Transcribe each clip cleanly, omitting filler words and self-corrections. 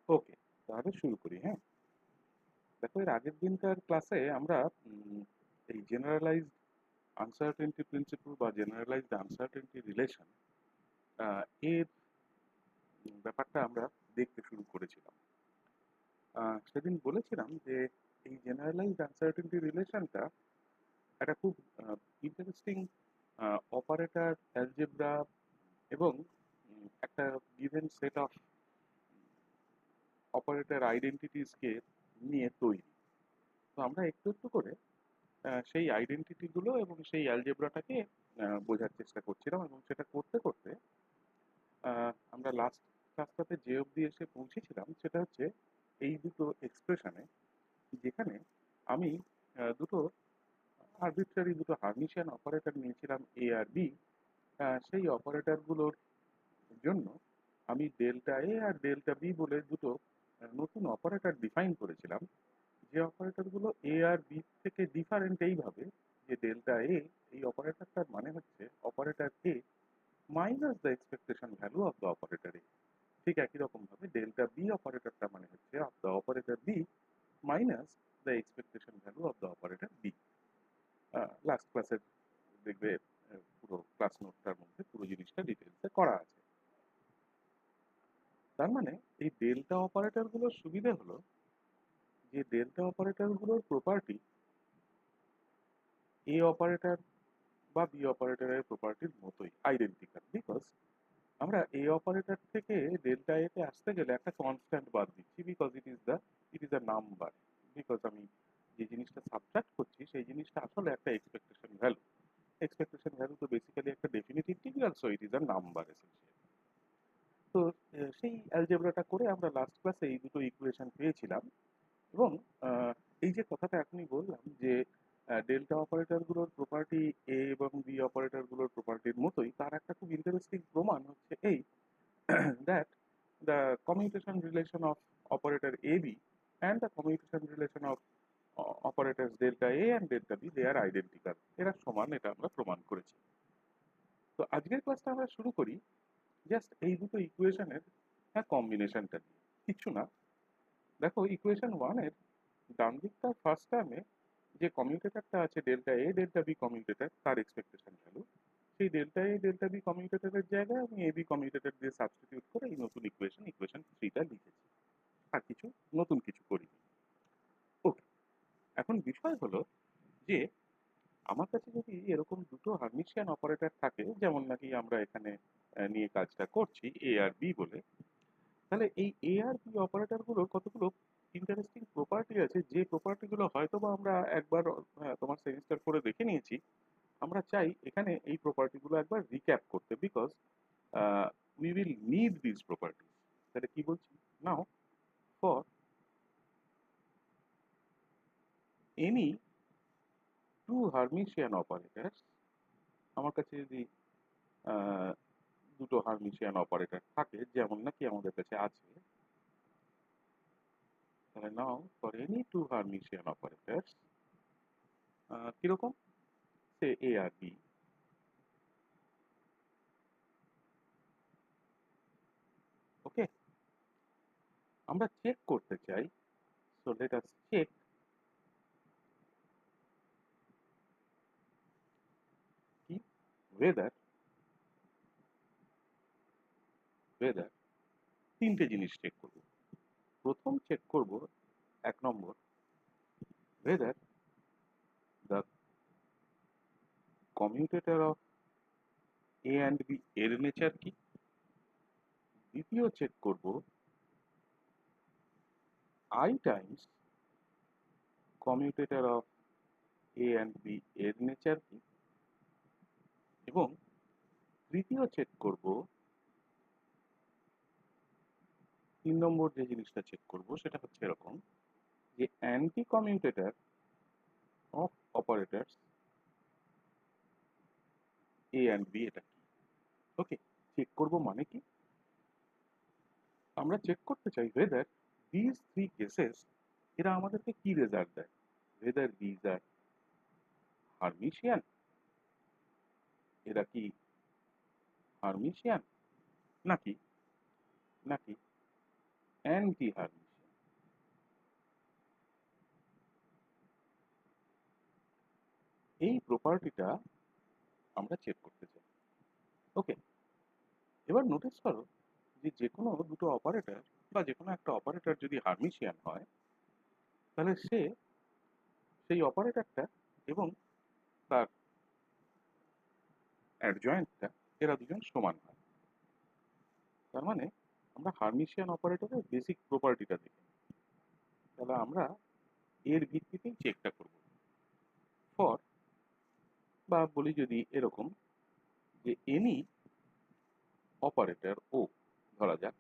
ওকে, তাহলে শুরু করি। হ্যাঁ, দেখো, এর আগের দিনকার ক্লাসে আমরা এই জেনারেলাইজড আনসার্টেনটি প্রিন্সিপল বা জেনারেলাইজড আনসার্টেনটি রিলেশন এর ব্যাপারটা আমরা দেখতে শুরু করেছিলাম। সেদিন বলেছিলাম যে এই জেনারেলাইজড আনসার্টেনটি রিলেশনটা একটা খুব ইন্টারেস্টিং অপারেটর, অ্যালজেব্রা এবং একটা গিভেন সেট অফ অপারেটর আইডেন্টিটিসকে নিয়ে তৈরি। তো আমরা একটু একটু করে সেই আইডেন্টিটিগুলো এবং সেই অ্যালজেব্রাটাকে বোঝার চেষ্টা করছিলাম, এবং সেটা করতে করতে আমরা লাস্ট ক্লাসটাতে যে অবধি এসে পৌঁছেছিলাম সেটা হচ্ছে এই দুটো এক্সপ্রেশনে, যেখানে আমি দুটো আরবিট্রারি দুটো হার্মিশিয়ান অপারেটর নিয়েছিলাম এ আর বি। সেই অপারেটরগুলোর জন্য আমি ডেল্টা এ আর ডেল্টা বি বলে দুটো নতুন অপারেটর ডিফাইন করেছিলাম, যে অপারেটরগুলো এ আর বি থেকে ডিফারেন্ট এইভাবে যে ডেল্টা এ এই অপারেটরটার মানে হচ্ছে operator A minus the expectation value of the operator A. ঠিক একই রকম ভাবে ডেল্টা বি অপারেটরটা মানে হচ্ছে of the operator B minus the expectation value of the operator B. Last ক্লাসের দেখবে পুরো ক্লাস নোটটার মধ্যে পুরো জিনিসটা ডিটেলসে করা আছে। তার মানে এই ডেল্টা অপারেটরগুলোর সুবিধা হলো যে ডেল্টা অপারেটরগুলোর প্রপার্টি এ অপারেটর বা বি অপারেটরের প্রপার্টির মতোই আইডেন্টিক্যাল, বিকজ আমরা এ অপারেটর থেকে ডেল্টা এতে আসতে গেলে একটা কনস্ট্যান্ট বাদ দিচ্ছি, because it is a number. Because আমি যে জিনিসটা সাবট্রাক্ট করছি সেই জিনিসটা আসলে একটা এক্সপেকটেশন ভ্যালু। এক্সপেকটেশন ভ্যালু তো বেসিক্যালি একটা definite integral, so it is a number essentially. তো সেই অ্যালজেব্রাটা করে আমরা লাস্ট ক্লাসে এই দুটো ইকুয়েশন পেয়েছিলাম। এবং আহ, এই যে কথাটা এখনই বললাম যে ডেল্টা অপারেটরগুলোর প্রপার্টি এ এবং বি অপারেটরগুলোর প্রপার্টির মতোই, তার একটা খুব ইন্টারেস্টিং প্রমাণ হচ্ছে এই that the commutation relation of operator AB and the commutation relation of operators delta A and delta B, they are identical, এরা সমান, এটা আমরা প্রমাণ করেছি। তো আজকের ক্লাসটা আমরা শুরু করি জাস্ট এই দুটো ইকুয়েশনের কম্বিনেশনটা দিয়ে, কিছু না। দেখো, ইকুয়েশন ওয়ানের ডান দিকটার ফার্স্ট টার্মে যে কমিউটেটরটা আছে delta A delta B commutator, তার এক্সপেকটেশন ভ্যালু, সেই ডেল্টা এ ডেল্টা বি কমিউটেটরের জায়গায় আমি এ বি কমিউটেটর দিয়ে সাবস্টিটিউট করে এই নতুন ইকুয়েশন থ্রিটা লিখেছি। আর কিছু নতুন কিছু করিনি। ওকে, এখন বিষয় হলো যে আমার কাছে যদি এরকম দুটো হার্মিশিয়ান অপারেটর থাকে, যেমন নাকি আমরা এখানে নিয়ে কাজটা করছি এ আর বি বলে, তাহলে এই এ আর বি অপারেটরগুলোর কতগুলো ইন্টারেস্টিং প্রপার্টি আছে, যে প্রপার্টিগুলো হয়তো বা আমরা একবার তোমার সেমিস্টার করে দেখে নিয়েছি। আমরা চাই এখানে এই প্রপার্টিগুলো একবার রিক্যাপ করতে, because we will need this property. তাহলে কি বলছি, now for any two hermitian operators, আমার কাছে যদি আহ, দুটো হার্মিশিয়ান অপারেটর থাকে যেমন নাকি আমাদের কাছে আছে, তাহলে now for any two hermitian operators কিরকম, সে এ আর বি। ওকে, আমরা চেক করতে চাই, সো লেট আস চেক কি ওয়েদার ওয়েদার তিনটে জিনিস চেক করব। প্রথম চেক করব, এক নম্বর, whether the commutator of A and B এর নেচার কি। দ্বিতীয় চেক করব I times commutator of A and B এর নেচার কি। এবং তৃতীয় চেক করব, 3 নম্বর যে জিনিসটা চেক করব সেটা হচ্ছে এরকম, যে anti commutator of operators A and B এটা কি। ওকে, চেক করব মানে কি, আমরা চেক করতে চাই whether these three cases এরা আমাদেরকে কি রেজাল্ট দেয়, whether these are হার্মিশিয়ান, এরা কি হার্মিশিয়ান নাকি নাকি অ্যান্টি হার্মিশিয়ান। এই প্রপার্টিটা আমরা চেক করতে চাই। ওকে, এবার নোটিস করো যে যে কোনো দুটো অপারেটর বা যে কোনো একটা অপারেটর যদি হার্মিশিয়ান হয়, তাহলে সে সেই অপারেটরটা এবং তার অ্যাডজয়েন্টটা এরা দুজন সমান হয়। তার মানে আমরা হার্মিশিয়ান অপারেটরের বেসিক প্রপার্টিটা দেখি, তাহলে আমরা এর ভিত্তিতেই চেকটা করব। ফর, বা বলি যদি এরকম যে এনি অপারেটর ও, ধরা যাক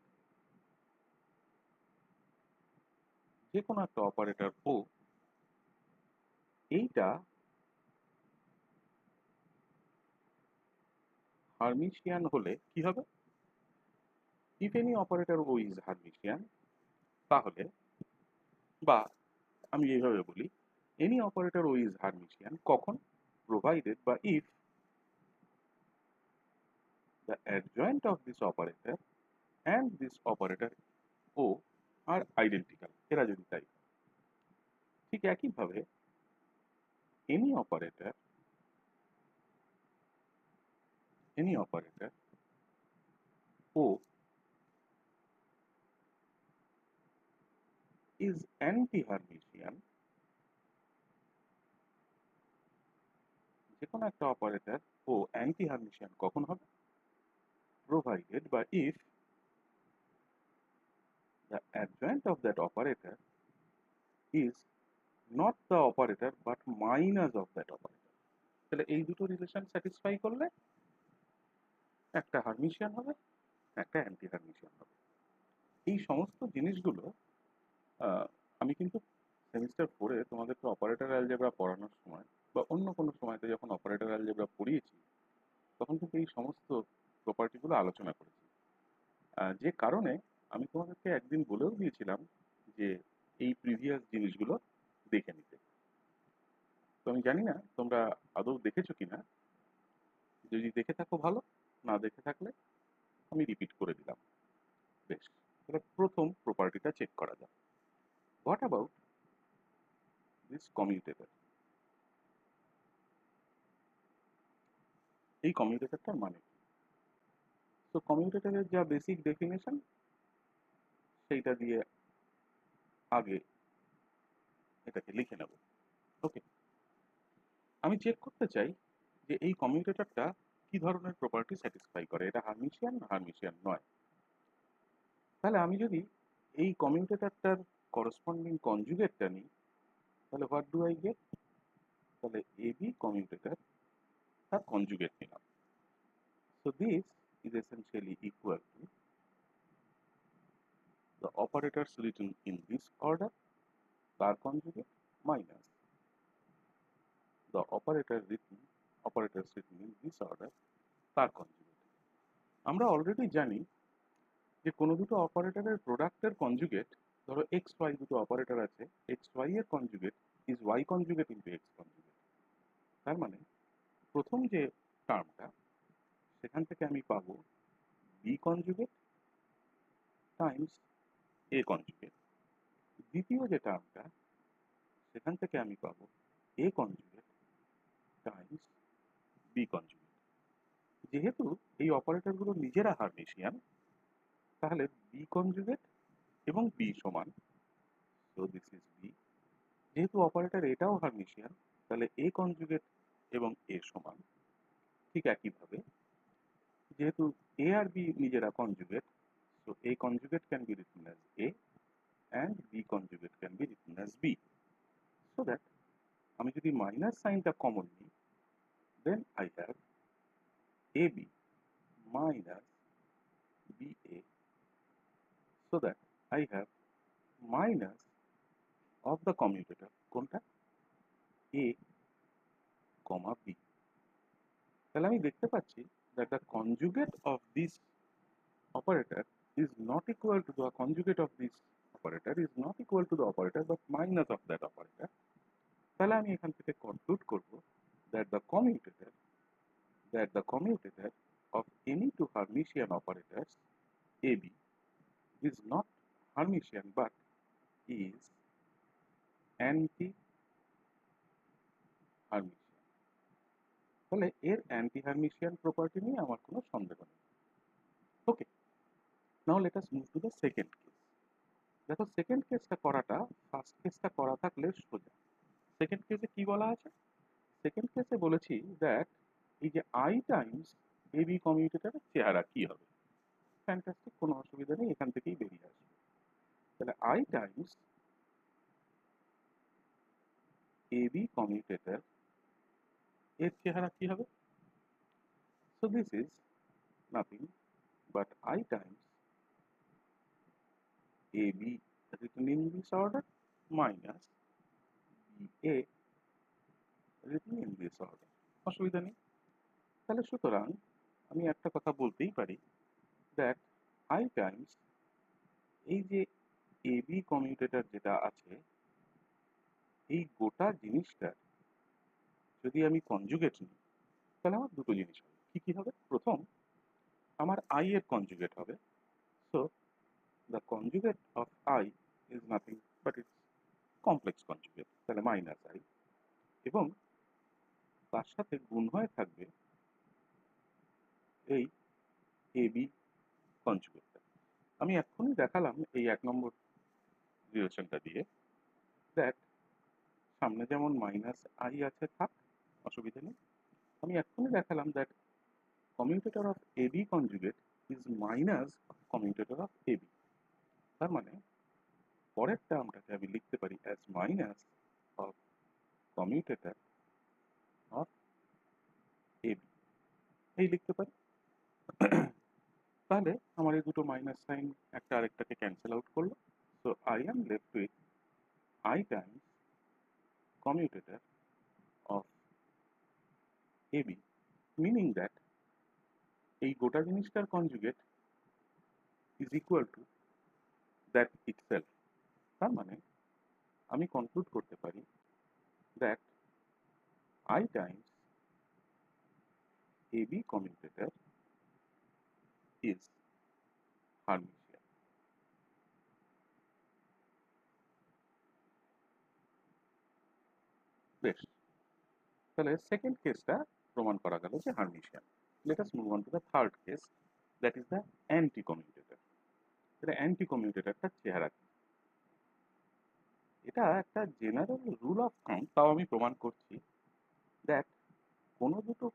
যে কোনো একটা অপারেটর ও, এইটা হার্মিশিয়ান হলে কি হবে? If any operator O is hermitian, তাহলে, বা আমি এইভাবে বলি, any operator O is hermitian কখন? প্রোভাইডেড বা if the adjoint of this operator and this operator O are identical, এরা যদি তাই হয়। ঠিক একইভাবে any operator O is anti-Hermitian, যে কোনো একটা অপারেটর ও অ্যান্টি হার্মিশিয়ান কখন হবে? প্রোভাইডেড বা if the adjoint of that operator is not the operator but minus of that operator। তাহলে এই দুটো রিলেশন স্যাটিসফাই করলে একটা হার্মিশিয়ান হবে, একটা অ্যান্টি হার্মিশিয়ান হবে। এই সমস্ত জিনিসগুলো আমি কিন্তু সেমিস্টার 4-এ তোমাদেরকে অপারেটর অ্যালজেব্রা পড়ানোর সময় বা অন্য কোনো সময়তে যখন অপারেটর অ্যালজেব্রা পড়িয়েছি, তখন কিন্তু এই সমস্ত প্রপার্টিগুলো আলোচনা করেছি। যে কারণে আমি তোমাদেরকে একদিন বলেও দিয়েছিলাম যে এই প্রিভিয়াস জিনিসগুলো দেখে নিতে। তো আমি জানি না তোমরা আদৌ দেখেছো কিনা, যদি দেখে থাকো ভালো, না দেখে থাকলে আমি রিপিট করে দিলাম। বেশ, তাহলে প্রথম প্রপার্টিটা চেক করা যাক। What about this commutator? এই কমিউটেটরটার মানে কি? তো কমিউটেটরের যা বেসিক ডেফিনেশন সেইটা দিয়ে আগে এটাকে লিখে নেব। ওকে, আমি চেক করতে চাই যে এই কমিউটেটরটা কি ধরনের প্রপার্টি স্যাটিসফাই করে, এটা হার্মিশিয়ান না হার্মিশিয়ান নয়। তাহলে আমি যদি এই কমিউটেটরটার করসপন্ডিং কনজুগেটটা নিই, তাহলে হোয়াট ডু আই গেট? তাহলে এবি কমিউটেটর তার কনজুগেট নিলাম। So this is essentially equal to the operators written in this order, তার conjugate, minus the operators written in this order, তার কনজুগেট। আমরা অলরেডি জানি যে কোনো দুটো অপারেটরের প্রোডাক্টের কনজুগেট, ধরো এক্স ওয়াই দুটো অপারেটর আছে, এক্স ওয়াই এর conjugate is Y conjugate into x conjugate. তার মানে প্রথম যে টার্মটা, সেখান থেকে আমি পাবো B conjugate times A conjugate. দ্বিতীয় যে টার্মটা, সেখান থেকে আমি পাবো A conjugate times B conjugate. যেহেতু এই অপারেটরগুলো নিজেরা হার্মিশিয়ান, তাহলে বি কনজুগেট এবং বি সমান, সো দিস ইজ বি। যেহেতু অপারেটর এটাও হার্মিশিয়ান, তাহলে এ কনজুগেট এবং এ সমান। ঠিক একইভাবে যেহেতু এ আর বি নিজেরা conjugate, so A conjugate can be written as A and B conjugate can be written as B. So that আমি যদি মাইনাস সাইনটা কমন নিই, then I have A B minus B A, so that I have minus of the commutator, কোনটা? A comma B. তাহলে আমি দেখতে পাচ্ছি that the conjugate of this operator is not equal to the conjugate of this operator is not equal to the operator but minus of that operator। তাহলে আমি এখান থেকে conclude করব that the commutator of any two Hermitian operators AB is not Hermitian but is anti-Hermitian. তাহলে এর anti-Hermitian property নিয়ে আমার কোনো সন্দেহ নেই। Okay, now let us move to the second case. দেখো সেকেন্ড কেসটা করাটা ফার্স্ট কেসটা করা থাকলে সোজা। সেকেন্ড কেসে কি বলা আছে? সেকেন্ড কেসে বলেছি দ্যাট এই যে আই টাইমস এ বি কমিউটেটরের চেহারা কি হবে। ফ্যান্টাস্টিক, কোনো অসুবিধা নেই, এখান থেকেই বেরিয়ে আসবে। তাহলে i times A B commutator এর চেহারা কি হবে? So this is nothing but i times A B written in this order minus BA written in this order. অসুবিধা নেই। তাহলে সুতরাং আমি একটা কথা বলতেই পারি দ্যাট আই টাইমস এই যে এ বি কমিউটেটর যেটা আছে এই গোটা জিনিসটার যদি আমি কনজুগেট নিই তাহলে আমার দুটো জিনিস হবে। কি কি হবে? প্রথম, আমার আই এর কনজুগেট হবে। So the conjugate of I is nothing but it's complex conjugate, তাহলে মাইনাস আই, এবং তার সাথে গুণ হয়ে থাকবে এই এ বি কনজুগেটটা। আমি এক্ষুনি দেখালাম এই 1 নম্বর রিলেশনটা দিয়ে দ্যাট সামনে যেমন মাইনাস আই আছে থাক, অসুবিধা নেই। আমি এক্ষুনি দেখালাম that commutator of A B conjugate is minus commutator of A B. তার মানে পরের টার্মটাকে আমি লিখতে পারি as minus of commutator of A B, এই লিখতে পারি। তাহলে আমার এই দুটো মাইনাস সাইন একটা আরেকটাকে ক্যান্সেল আউট করলো। So I am left with I Times commutator of AB, meaning that এই গোটা জিনিসটার conjugate is equal to that itself. তার মানে আমি কনক্লুড করতে পারি that I times AB commutator is Hermitian. বেশ, তাহলে সেকেন্ড কেসটা প্রমাণ করা গেল যে Hermitian. Late us move on to the third case, that is the anti commutator. এটা অ্যান্টি কমিউটেটরটার চেহারা কি? এটা একটা জেনারেল রুল অফ থাম, তাও আমি প্রমাণ করছি দ্যাট কোনো দুটো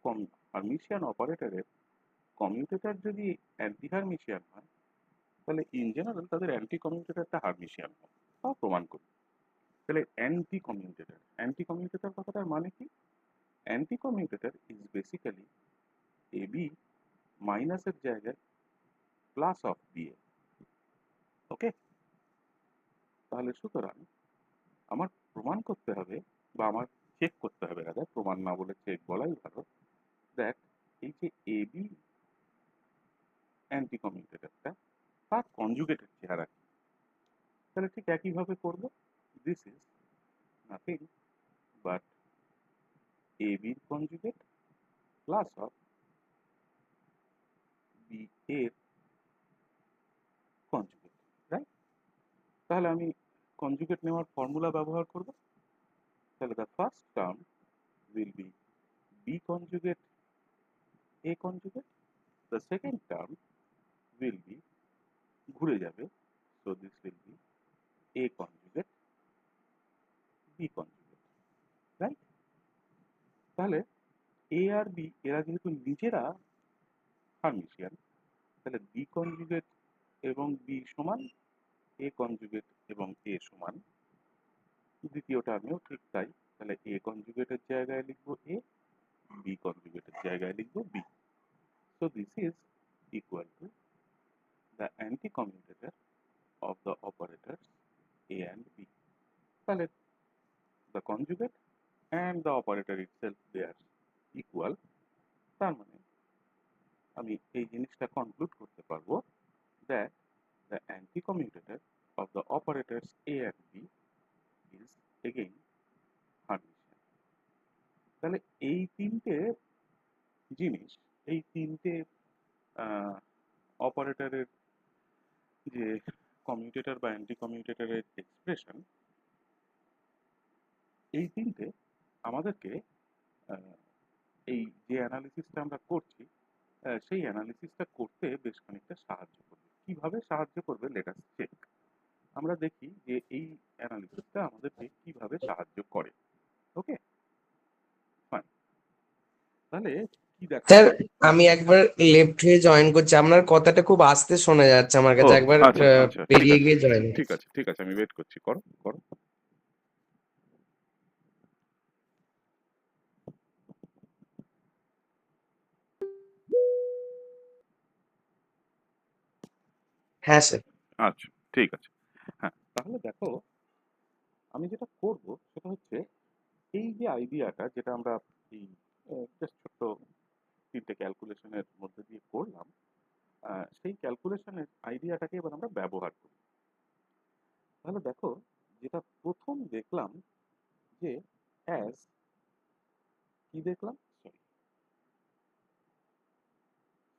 হার্মিশিয়ান অপারেটরের কমিউটেটর যদি অ্যান্টি হার্মিশিয়ান হয় তাহলে ইন জেনারেল তাদের অ্যান্টি কমিউটেটরটা হার্মিশিয়ান হয়, তাও প্রমাণ করি। তাহলে অ্যান্টি কমিউটেটর কথাটার মানে কি? Anticommutator is basically A B মাইনাসের জায়গায় plus of B A. Okay, তাহলে সুতরাং আমার প্রমাণ করতে হবে বা আমার চেক করতে হবে, রাজা প্রমাণ না বলে চেক বলাই ভালো, দেখ এই যে এ বি অ্যান্টি কমিউটেটরটা তার কনজুগেটের চেহারা কি? তাহলে ঠিক একইভাবে করবো। This is nothing but A বির কনজুগেট প্লাস অফ বি এর কনজুগেট, রাইট? তাহলে আমি কনজুগেট নেওয়ার ফর্মুলা ব্যবহার করব। তাহলে the first term will be B conjugate A conjugate, the second term will be, ঘুরে যাবে, so this will be A conjugate B conjugate, right? তাহলে এ আর বি এরা যেহেতু নিজেরা হার্মিশিয়ান, তাহলে বি কনজুগেট এবং বি সমান এ কনজুগেট এবং এ সমান। দ্বিতীয় টার্মেও ঠিক তাই, তাহলে এ কনজুগেটের জায়গায় লিখবো এ, বি কনজুগেটের জায়গায় লিখবো B. So this is equal to the anti commutator of the operators A and B. তাহলে the conjugate and the operator itself they are equal. তার মানে আমি এই জিনিসটা কনক্লুড করতে পারবো that the anti commutator of the operators A and B is again Hermitian. তাহলে এই তিনটে জিনিস, এই তিনটে অপারেটরের যে কমিউটেটর বা অ্যান্টি কমিউটেটরের এক্সপ্রেশন, এই তিনটে আমাদেরকে আহ, এই যে অ্যানালিসিসটা আমরা করছি সেই অ্যানালিসিসটা করতে বেশ খানিকটা সাহায্য করবে। কিভাবে সাহায্য করবে, লেট আস চেক। আমরা দেখি যে এই অ্যানালিসিসটা আমাদেরকে কিভাবে সাহায্য করে। ওকে, ফাইন। তাহলে কি দেখা স্যার, যাচ্ছে? আমি একবার লেফট হয়ে জয়েন করছি। আপনার কথাটা খুব আস্তে শোনা যাচ্ছে আমার ও কাছে। একবার আচ্ছা আচ্ছা, ঠিক বেরিয়ে আছে গিয়ে জয়েন ঠিক করছি। আছে ঠিক আছে, আমি ওয়েট করছি, করো করো। হ্যাঁ স্যার। আচ্ছা, ঠিক আছে। হ্যাঁ, তাহলে দেখো, আমি যেটা করব সেটা হচ্ছে এই যে আইডিয়াটা যেটা আমরা এই জাস্ট ছোট্ট তিনটে ক্যালকুলেশনের মধ্যে দিয়ে করলাম, সেই ক্যালকুলেশনের আইডিয়াটাকে এবার আমরা ব্যবহার করি। তাহলে দেখো, যেটা প্রথম দেখলাম যে অ্যাজ, কি দেখলাম, সরি,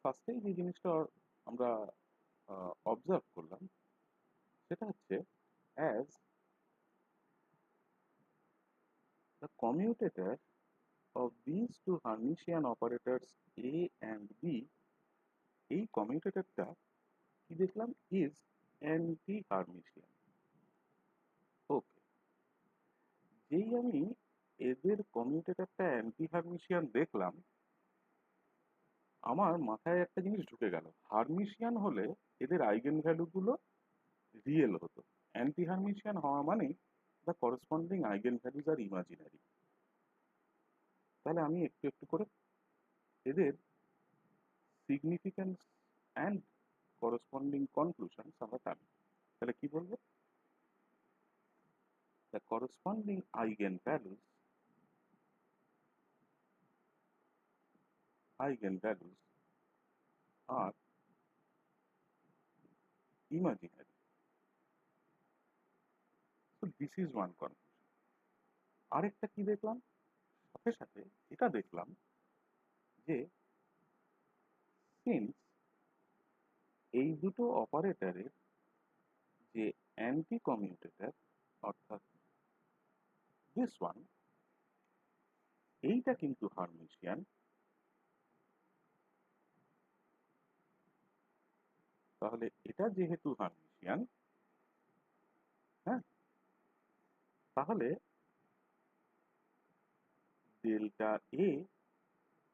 ফার্স্টেই যে জিনিসটা আমরা অবজার্ভ করলাম সেটা হচ্ছে as the commutator of these two Hermitian operators A and B, এই কমিউটেটরটা কি দেখলাম, ইজ অ্যান্টি হার্মিশিয়ান। ওকে, যেই আমি এদের কমিউটেটরটা অ্যান্টি হার্মিশিয়ান দেখলাম, আমার মাথায় একটা জিনিস ঢুকে গেল। হার্মিশিয়ান হলে এদের আইগেন ভ্যালুগুলো রিয়েল হতো, অ্যান্টি হার্মিশিয়ান হওয়া মানেই the corresponding eigenvalues are imaginary. তাহলে আমি একটু একটু করে এদের সিগনিফিক্যান্স অ্যান্ড করসপন্ডিং কনক্লুশনস আমরা টানি। তাহলে কি বলবো, the corresponding eigenvalues are imaginary. So this is one conclusion. আরেকটা কি দেখলাম, সাথে সাথে এটা দেখলাম যে সিন্স এই দুটো অপারেটরের যে অ্যান্টি কমিউটেটর, অর্থাৎ দিস ওয়ান, এইটা কিন্তু হার্মিশিয়ান, তাহলে এটা যেহেতু হার্মিশিয়ান, হ্যাঁ, তাহলে ডেল্টা এ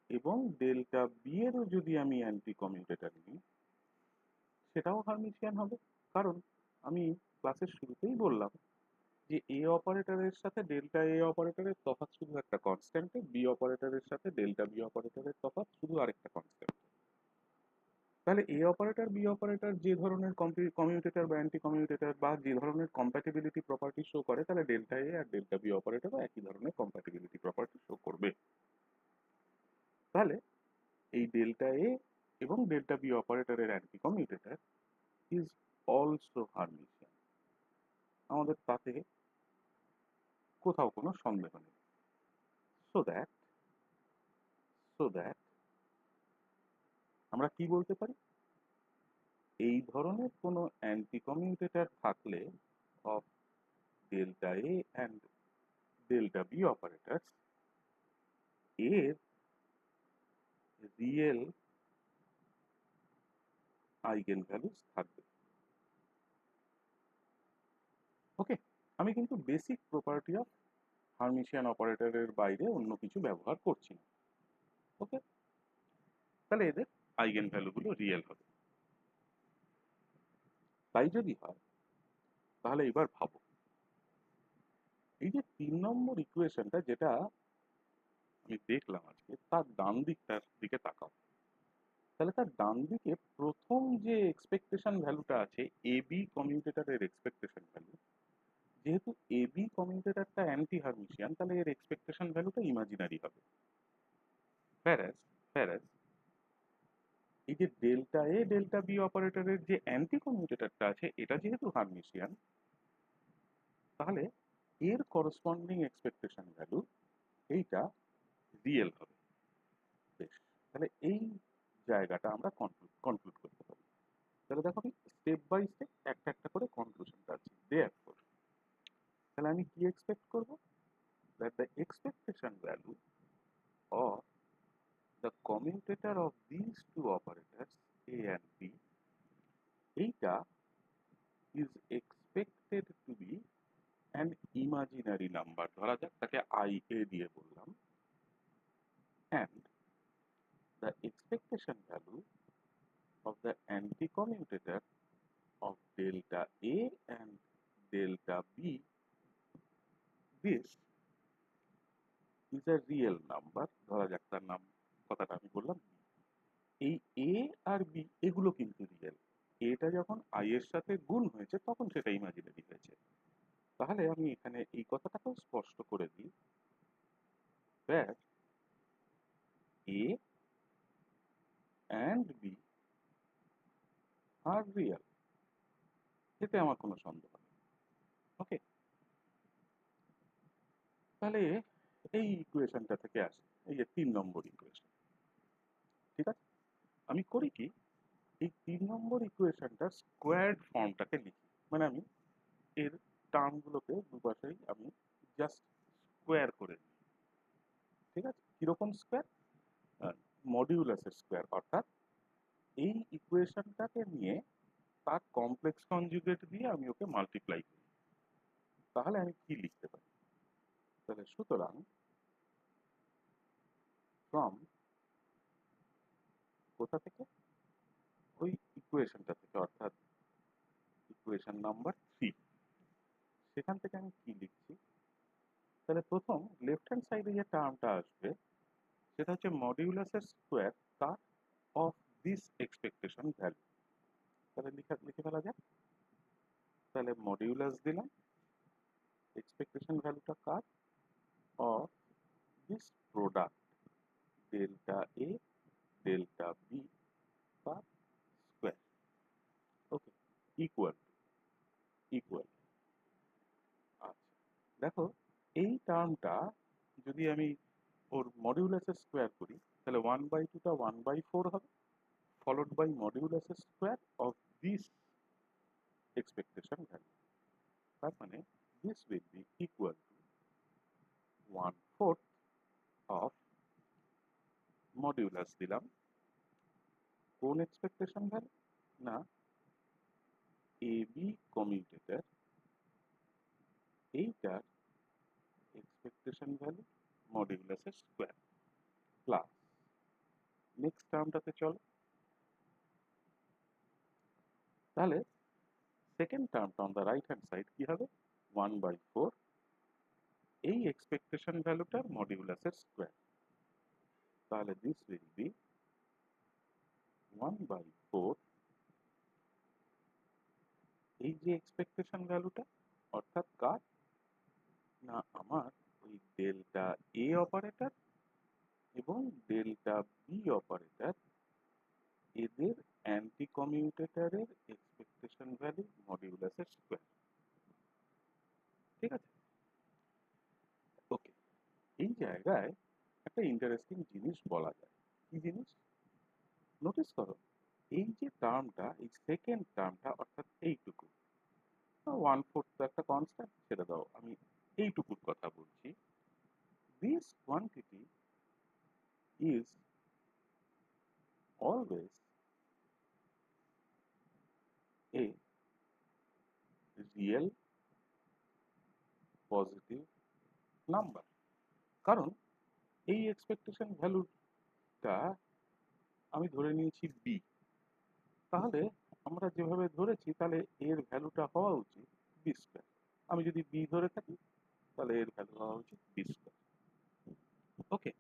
এবং ডেল্টা বি এরও যদি আমি অ্যান্টি কমিউটেটর নিই, সেটাও হার্মিশিয়ান হবে। কারণ আমি ক্লাসের শুরুতেই বললাম যে এ অপারেটরের সাথে ডেল্টা এ অপারেটরের তফাৎ শুধু একটা কনস্ট্যান্টে, বি অপারেটরের সাথে ডেল্টা বি অপারেটরের তফাৎ শুধু আরেকটা কনস্ট্যান্ট। তাহলে এ অপারেটর বি অপারেটর যে ধরনের কমিউটেটর বা অ্যান্টি কমিউটেটর বা যে ধরনের কম্প্যাটিবিলিটি প্রপার্টি শো করে, তাহলে ডেল্টা এ আর ডেল্টা বি অপারেটরও একই ধরনের কম্প্যাটিবিলিটি প্রপার্টি শো করবে। তাহলে এই ডেল্টা এ এবং ডেল্টা বি অপারেটরের anti commutator is also Hermitian. আমাদের তাতে কোথাও কোনো সন্দেহ নেই। সো দ্যাট সো দ্যাট আমরা কি বলতে পারি, এই ধরনের কোনো অ্যান্টি কমিউটেটর থাকলে of delta A and delta B operator, এর রিয়েল আইগেন ভ্যালুস থাকবে। ওকে, আমি কিন্তু বেসিক প্রপার্টি অফ হার্মিশিয়ান অপারেটরের বাইরে অন্য কিছু ব্যবহার করছি না। ওকে, তাহলে এদের আইগেন ভ্যালুগুলো রিয়েল হবে। তাই যদি হয়, তাহলে এবার ভাবো, এই যে 3 নম্বর ইকুয়েশনটা যেটা আমি দেখলাম আজকে, তার ডান দিকটার দিকে তাকাও। তাহলে তার ডান দিকে প্রথম যে এক্সপেকটেশন ভ্যালুটা আছে, এ বি কমিউটেটরের এক্সপেকটেশন ভ্যালু, যেহেতু এ বি কমিউটেটরটা অ্যান্টি হার্মিশিয়ান, তাহলে এর এক্সপেকটেশন ভ্যালুটা ইমাজিনারি হবে। প্যারাস প্যারাস এই যে ডেল্টা এ ডেল্টা বি অপারেটরের যে অ্যান্টি কমিউটেটরটা আছে, এটা যেহেতু হার্মিশিয়ান, তাহলে এর করসপন্ডিং এক্সপেকটেশন ভ্যালু এইটা রিয়েল হবে। বেশ, তাহলে এই জায়গাটা আমরা কনক্লুড করতে পারি। তাহলে দেখো আমি স্টেপ বাই স্টেপ একটা একটা করে কনক্লুশন কাটছি দেয়ারফর তাহলে আমি কি এক্সপেক্ট করব that the expectation value of the commutator of these two operators a and b এইটা is expected to be an imaginary number ধরা যাক তাকে ia দিয়ে বললাম and the expectation value of the anti-commutator of delta a and delta b this is a real number ধরা যাক তার নাম কথাটা আমি বললাম b এই a আর b এগুলো কিন্তু রিয়েল এটা যখন i এর সাথে গুণ হয়েছে তখন সেটা ইমাজিনারি হয়েছে তাহলে আমি এখানে এই কথাটাকেও স্পষ্ট করে দিই that a and b are real এতে আমার কোনো সন্দেহ নেই ওকে তাহলে এই ইকুয়েশনটা থেকে আসে এই যে 3 নম্বর ইকুয়েশন ঠিক আছে আমি করি কি এই 3 নম্বর ইকুয়েশনটার স্কোয়ার্ড ফর্মটাকে লিখি মানে আমি এর টার্মগুলোকে দুপাশেই আমি জাস্ট স্কোয়ার করে দিই ঠিক আছে কিরকম স্কোয়ার মডিউলাসের স্কোয়ার অর্থাৎ এই ইকুয়েশনটাকে নিয়ে তার কমপ্লেক্স কনজুগেট দিয়ে আমি ওকে মাল্টিপ্লাই করি তাহলে আমি কি লিখতে পারি তাহলে সুতরাং ফ্রম কোথা থেকে ওই ইকুয়েশনটা থেকে অর্থাৎ ইকুয়েশন নাম্বার 3 সেখান থেকে আমি কি লিখছি তাহলে প্রথম লেফট হ্যান্ড সাইডে যে টার্মটা আসবে সেটা হচ্ছে মডিউলাসের স্কোয়ার তার অফ দিস এক্সপেকটেশন ভ্যালু তাহলে লিখে ফেলা যাক তাহলে মডিউলাস দিলাম এক্সপেকটেশন ভ্যালুটা কার of this product delta A delta B তার স্কোয়ার ওকে ইকুয়াল ইকুয়াল আচ্ছা দেখো এই টার্মটা যদি আমি ওর মডিউলাসের স্কোয়ার করি তাহলে 1/2টা 1/4 হবে followed by modulus square of this expectation value তার মানে this will be equal to 1/4 of modulus দিলাম কোন expectation value না ab commutator এইটার expectation value modulus square plus next টার্মটাতে চলো তাহলে সেকেন্ড টার্মটা on the right hand side কি হবে 1/4 এই এক্সপেকটেশন ভ্যালুটার মডিউলাসের স্কোয়ার তাহলে দিস উইল বি 1/4 এই যে এক্সপেকটেশন ভ্যালুটা অর্থাৎ কার না আমার ওই ডেল্টা এ অপারেটর এবং ডেল্টা বি অপারেটর এদের অ্যান্টি কমিউটেটরের এক্সপেকটেশন ভ্যালু মডিউলাসের স্কোয়ার ঠিক আছে ওকে এই জায়গায় একটা ইন্টারেস্টিং জিনিস বলা যায় কি জিনিস নোটিস করো এই যে টার্মটা এই সেকেন্ড টার্মটা অর্থাৎ এইটুকু 1/4 তো একটা কনস্ট্যান্ট ছেড়ে দাও আমি এইটুকুর কথা বলছি this quantity is always a real positive number কারণ এই এক্সপেকটেশন ভ্যালুটা আমি ধরে নিয়েছি বি তাহলে আমরা যেভাবে ধরেছি তাহলে এর ভ্যালুটা হওয়া উচিত বি স্কোয়ার আমি যদি বি ধরে থাকি তাহলে এর ভ্যালু হওয়া উচিত বি স্কোয়ার ওকে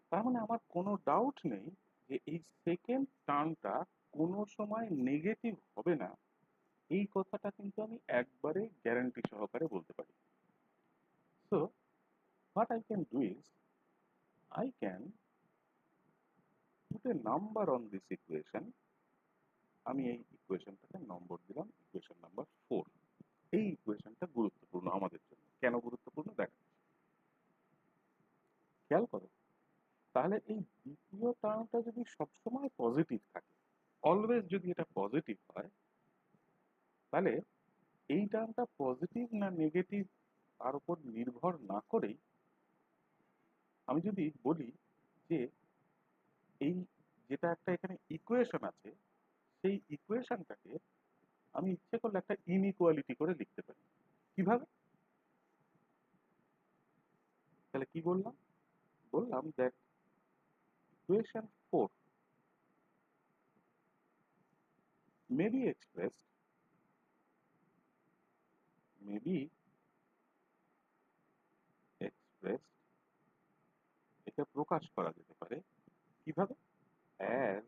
তার মানে আমার কোনো ডাউট নেই যে এই সেকেন্ড টার্মটা কোনো সময় নেগেটিভ হবে না এই কথাটা কিন্তু আমি একবারে গ্যারান্টি সহকারে বলতে পারি so what I can do is I can put a number on this equation আমি এই ইকুয়েশনটাকে নম্বর দিলাম ইকুয়েশন নাম্বার 4 এই ইকুয়েশনটা গুরুত্বপূর্ণ আমাদের জন্য কেন গুরুত্বপূর্ণ দেখা খেয়াল করো তাহলে এই দ্বিতীয় টার্মটা যদি সবসময় পজিটিভ থাকে অলওয়েজ যদি এটা পজিটিভ হয়, তাহলে এই টার্মটা পজিটিভ না নেগেটিভ তার উপর নির্ভর না করেই আমি যদি বলি যে এই যেটা একটা এখানে ইকুয়েশন আছে, সেই ইকুয়েশনটাকে আমি ইচ্ছে করলে একটা ইনইকুয়ালিটি করে লিখতে পারি। কিভাবে? তাহলে কি বললাম? বললাম that equation 4 may be expressed may be expressed এটা প্রকাশ করা যেতে পারে কিভাবে? as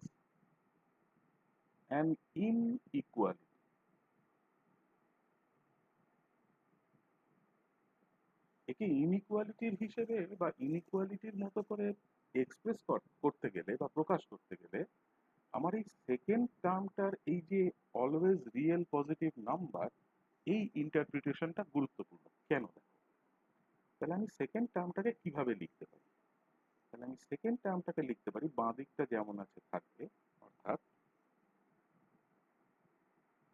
an inequality। একে ইনইকুয়ালিটির হিসেবে বা ইনইকুয়ালিটির মতো করে এক্সপ্রেস করতে গেলে বা প্রকাশ করতে গেলে আমার এই সেকেন্ড টার্মটার এই যে অলওয়েজ রিয়েল পজিটিভ নাম্বার, এই ইন্টারপ্রিটেশনটা গুরুত্বপূর্ণ। কেন? দেখো, তাহলে আমি সেকেন্ড টার্মটাকে কিভাবে লিখতে পারি? তাহলে আমি সেকেন্ড টার্মটাকে লিখতে পারি বাঁ দিকটা যেমন আছে থাকবে, অর্থাৎ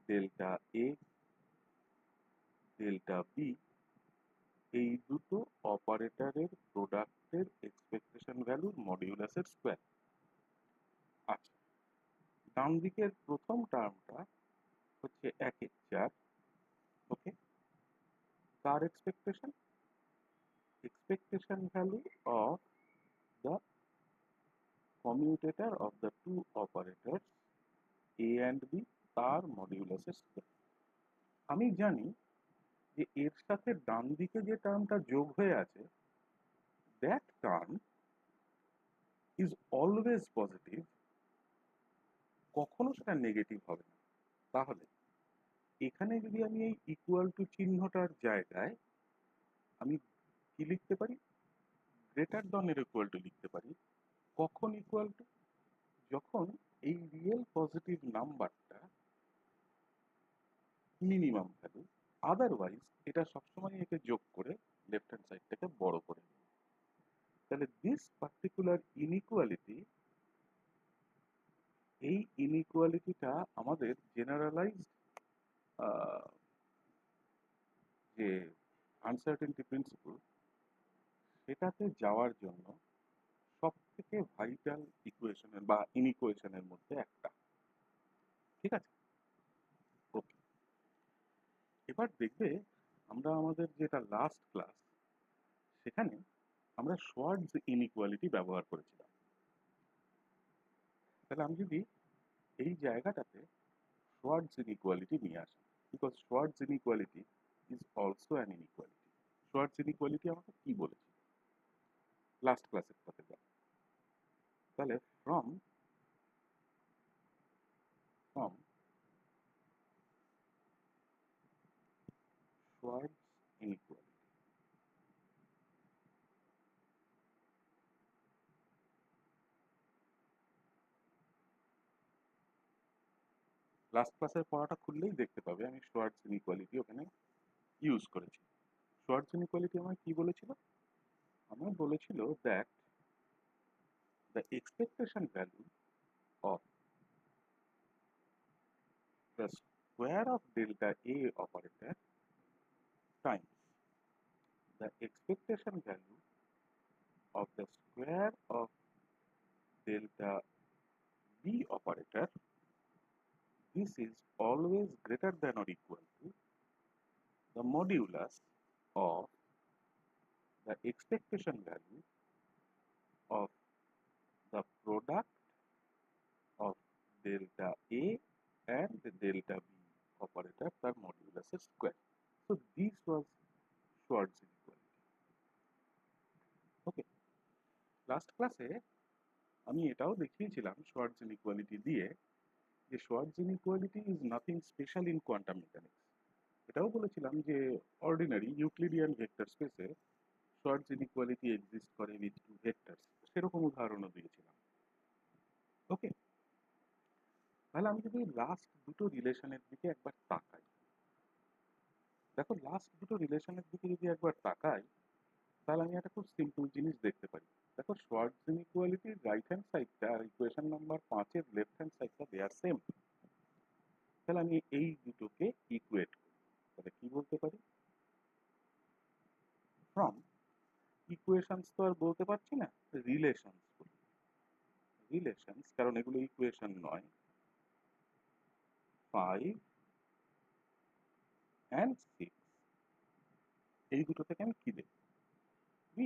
ডেল্টা এ ডেল্টা বি এই দুটো অপারেটরের প্রোডাক্টের এক্সপেকটেশন ভ্যালুর মডিউলাসের স্কোয়ার। আচ্ছা, ডান দিকের প্রথম টার্মটা হচ্ছে 1/4। ওকে, কার expectation? expectation value of the commutator of the two operators a and b তার মডিউলাসের স্কয়ার। আমি জানি যে এর সাথে ডান দিকে যে টার্মটা যোগ হয়ে আছে, that term is always positive, কখনো সেটা নেগেটিভ হবে না। তাহলে এখানে যদি আমি এই ইকুয়াল টু চিহ্নটার জায়গায় আমি কি লিখতে পারি? গ্রেটার দ্যান এর ইকুয়াল টু লিখতে পারি। কখন ইকুয়াল টু? যখন এই রিয়েল পজিটিভ নাম্বারটা মিনিমাম ভ্যালু, আদারওয়াইজ এটা সবসময় একে যোগ করে লেফট হ্যান্ড সাইডটাকে বড় করে নেবে। তাহলে দিস পার্টিকুলার ইনইকুয়ালিটি, এই ইনইকুয়ালিটিটা আমাদের জেনারেলাইজড যে আনসার্টেনটি প্রিন্সিপল, সেটাতে যাওয়ার জন্য সব থেকে ভাইটাল ইকুয়েশনের বা ইনইকুয়েশনের মধ্যে একটা। ঠিক আছে, ওকে। এবার দেখবে আমরা আমাদের যেটা লাস্ট ক্লাস, সেখানে আমরা শর্টস ইনইকুয়ালিটি ব্যবহার করেছিলাম। তাহলে আমি যদি এই জায়গাটাতে শর্টস ইনইকুয়ালিটি নিয়ে আসি, because Schwarz inequality is also an inequality. Schwarz inequality আমাকে কি বলেছিল লাস্ট ক্লাসের সাথে যাও। তাহলে from from Schwarz inequality, last ক্লাসের পড়াটা খুললেই দেখতে পাবে আমি শর্টস ইনইকুয়ালিটি ওখানে ইউজ করেছি। শর্টস ইনইকুয়ালিটি আমায় কি বলেছিল? আমায় বলেছিল that the expectation value of the square of delta A operator times the expectation value of the square of delta B operator, this is always greater than or equal to the modulus of the expectation value of the product of delta A and delta B operator তার modulus square. So this was Schwarz inequality. Okay, last ক্লাসে আমি এটাও দেখিয়েছিলাম Schwarz inequality দিয়ে যে Schwarz inequality is nothing special in quantum mechanics. এটাও বলেছিলাম যে অর্ডিনারি ইউক্লিডিয়ান ভেক্টর স্পেসে শর্টস ইনইকুয়ালিটি এক্সিস্ট করে উইথ টু ভেক্টরস, সেরকম উদাহরণও দিয়েছিলাম। ওকে, তাহলে আমি যদি লাস্ট দুটো রিলেশনের দিকে একবার তাকাই, দেখো লাস্ট দুটো রিলেশনের দিকে যদি একবার তাকাই, তাহলে আমি একটা খুব সিম্পল জিনিস দেখতে পারি। দেখো শর্টস ইনইকুয়ালিটির রাইট হ্যান্ড সাইডটা আর ইকুয়েশন নাম্বার 5 এর লেফট হ্যান্ড সাইডটা দে আর সেম। তাহলে আমি এই দুটোকে ইকুয়েট করি, তাহলে কি বলতে পারি? ফ্রম ইকুয়েশনস তো আর বলতে পারছি না, রিলেশনস বলি। রিলেশনস, কারণ এগুলো ইকুয়েশন নয়। 5 and 6, এই দুটো থেকে আমি কি দেখব? we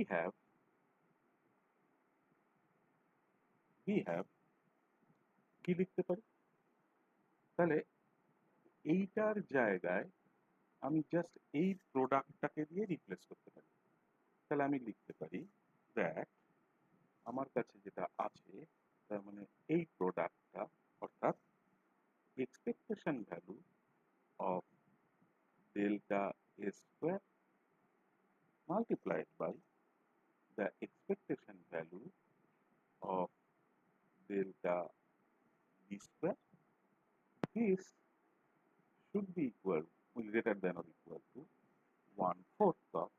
have কি লিখতে পারি? তাহলে এইটার জায়গায় আমি জাস্ট এই প্রোডাক্টটাকে দিয়ে রিপ্লেস করতে পারি। তাহলে আমি লিখতে পারি দ্যাট আমার কাছে যেটা আছে তার মানে এই প্রোডাক্টটা, অর্থাৎ expectation value of delta A square multiplied by the expectation value of delta b square. This should be equal, greater than or equal to one fourth of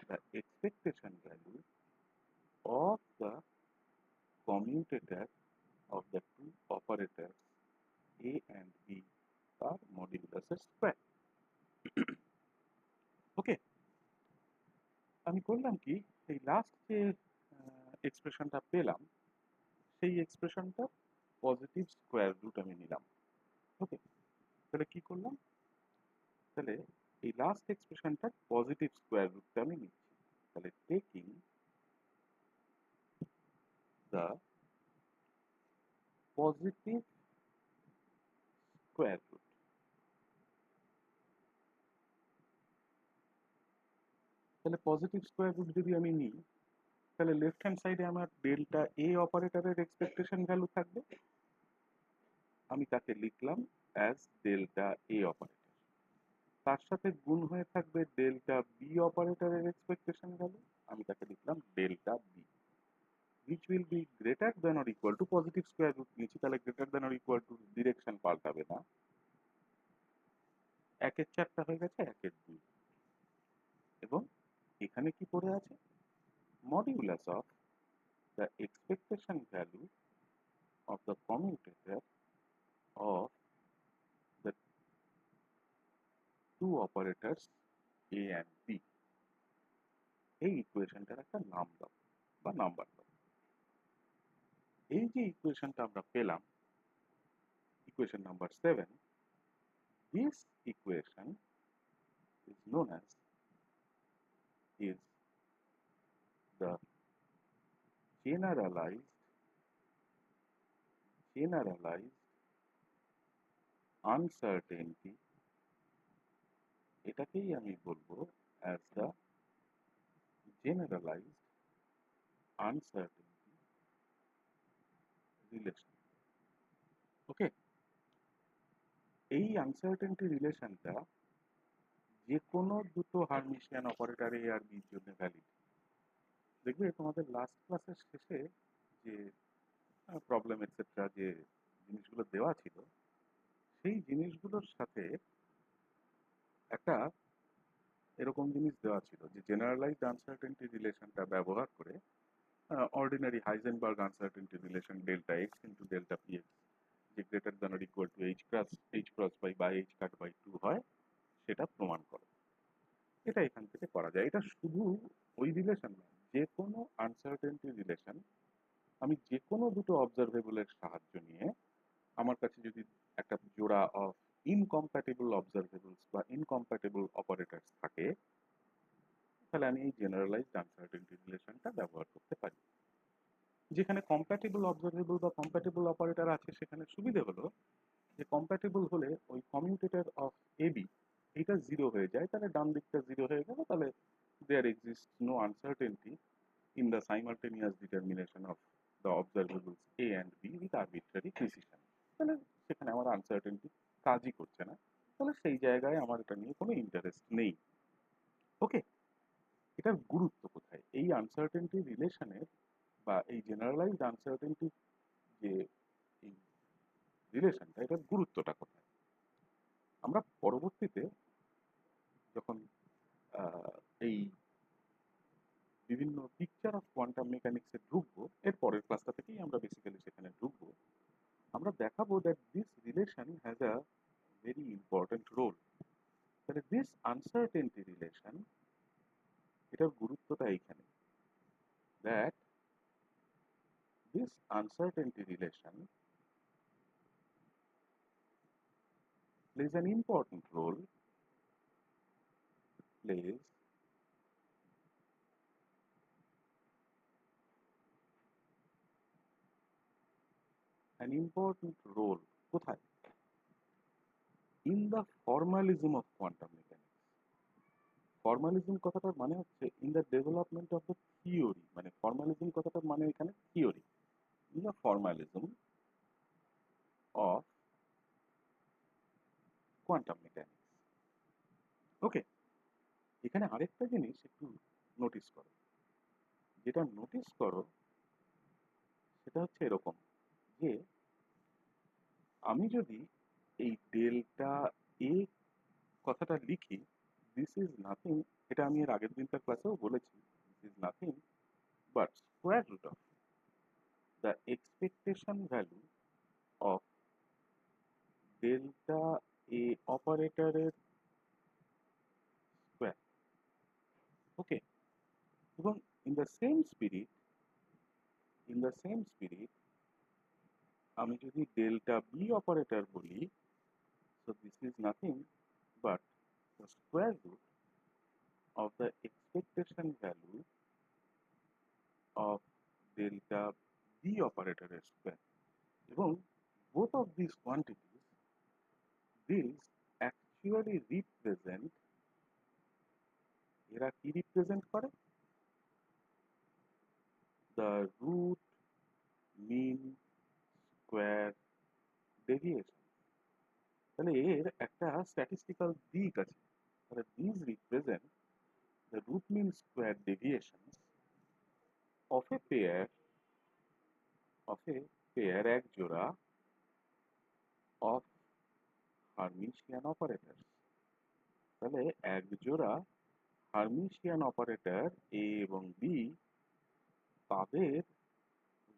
the expectation value of the commutator of the two operators a and b are modulus square. ওকে, আমি করলাম কি, এই last যে এক্সপ্রেশনটা পেলাম সেই এক্সপ্রেশনটা positive square root আমি নিলাম। ওকে, তাহলে কি করলাম? তাহলে এই লাস্ট এক্সপ্রেশনটার পজিটিভ স্কোয়ার রুটটা আমি নিচ্ছি। তাহলে taking the positive square root, তাহলে পজিটিভ স্কোয়ার রুট যদি আমি নিই তাহলে লেফট হ্যান্ড সাইডে আমার ডেল্টা এ অপারেটরের এক্সপেকটেশন ভ্যালু থাকবে, আমি তাকে লিখলাম অ্যাজ ডেল্টা এ অপারেটর। তার সাথে গুণ হয়ে থাকবে ডেল্টা বি অপারেটরের এক্সপেকটেশন ভ্যালু, আমি তাকে লিখলাম delta B, which will be greater than or equal to positive square root নিয়েছি, তাহলে greater than or equal to direction পাল্টাবে না, একের চারটা হয়ে গেছে একের দুই, এবং এখানে কি পড়ে আছে? Modulus of the expectation value of the commutator of the two operators A and B. এই ইকুয়েশনটার একটা নাম দাও বা নাম্বার দাও। এই যে ইকুয়েশনটা আমরা পেলাম, equation number 7, this equation is known as is the generalized uncertainty, এটাকেই আমি বলবো as the generalized uncertainty relation. ওকে, এই আনসার্টেনটি রিলেশনটা যে কোনো দুটো হার্মিশিয়ান অপারেটর এ আর বির জন্য ভ্যালিড। দেখবে তোমাদের লাস্ট ক্লাসের শেষে যে প্রবলেম এটসেট্রা যে জিনিসগুলো দেওয়া ছিল, সেই জিনিসগুলোর সাথে একটা এরকম জিনিস দেওয়া ছিল যে জেনারেলাইজড আনসার্টেনটি রিলেশনটা ব্যবহার করে ordinary Heisenberg uncertainty relation delta X into delta P X যে greater than or equal to H cross by H cut by 2 হয়, সেটা প্রমাণ করো। এটা এখান থেকে করা যায়। এটা শুধু ওই রিলেশন নয়, যে কোনো আনসার্টেনটি রিলেশন আমি যে কোনো দুটো অবজারভেবলের সাহায্য নিয়ে, আমার কাছে যদি একটা জোড়া অফ ইনকম্প্যাটেবল অবজারভেবলস বা ইনকম্প্যাটেবল অপারেটরস থাকে, তাহলে আমি এই জেনারেলাইজড আনসার্টেনটি রিলেশনটা ব্যবহার করতে পারি। যেখানে কম্প্যাটেবল অবজারভেবল বা কম্প্যাটেবল অপারেটর আছে সেখানে সুবিধে হলো যে কম্প্যাটেবল হলে ওই কমিউটেটর অফ এবি এইটা জিরো হয়ে যায়, তাহলে ডান দিকটা জিরো হয়ে গেল, তাহলে there exist no uncertainty in the simultaneous determination of the observables A and B with arbitrary precision. তাহলে সেখানে আমার আনসার্টেনটি কাজই করছে না, তাহলে সেই জায়গায় আমার এটা নিয়ে কোনো ইন্টারেস্ট নেই। ওকে, এটার গুরুত্ব কোথায়? এই আনসার্টেনটি রিলেশনের বা এই জেনারেলাইজড আনসার্টেনটি যে এই রিলেশনটা, এটার গুরুত্বটা কোথায়? আমরা পরবর্তীতে যখন এই বিভিন্ন পিকচার অফ কোয়ান্টাম মেকানিক্সে ঢুকবো, এর পরের ক্লাসটা থেকেই আমরা বেসিক্যালি সেখানে ঢুকবো। আমরা দেখাবো that this relation has a very important role. তাহলে দিস আনসার্টেনটি রিলেশন, এটার গুরুত্বটা এইখানে, that this uncertainty relation plays an important role, plays an important role কোথায়? In the formalism of quantum mechanics. Formalism কথাটার মানে হচ্ছে in the development of the theory, মানে formalism কথাটার মানে এখানে theory, in the formalism of quantum mechanics. Okay, এখানে আরেকটা জিনিস একটু নোটিস করো, যেটা নোটিস করো সেটা হচ্ছে এরকম যে আমি যদি এই ডেল্টা এ কথাটা লিখি, দিস ইজ নাথিং, এটা আমি এর আগের দিনকার ক্লাসেও বলেছি, this is nothing but square root of the expectation value of delta A অপারেটরের স্কোয়ার। ওকে, এবং in the same spirit, in the same spirit আমি যদি ডেল্টা বি অপারেটর বলি, so this is nothing but the square root of the expectation value of delta b operator square, এবং both of these quantities will actually represent, এরা কি represent করে? the root mean square deviation। তাহলে এর একটা statistical দিক আছে, তাহলে these represent the root mean square deviations of a pair, of a pair এক জোড়া of হার্মিশিয়ান অপারেটর। তাহলে এক জোড়া হার্মিশিয়ান অপারেটর এ এবং বি, তাদের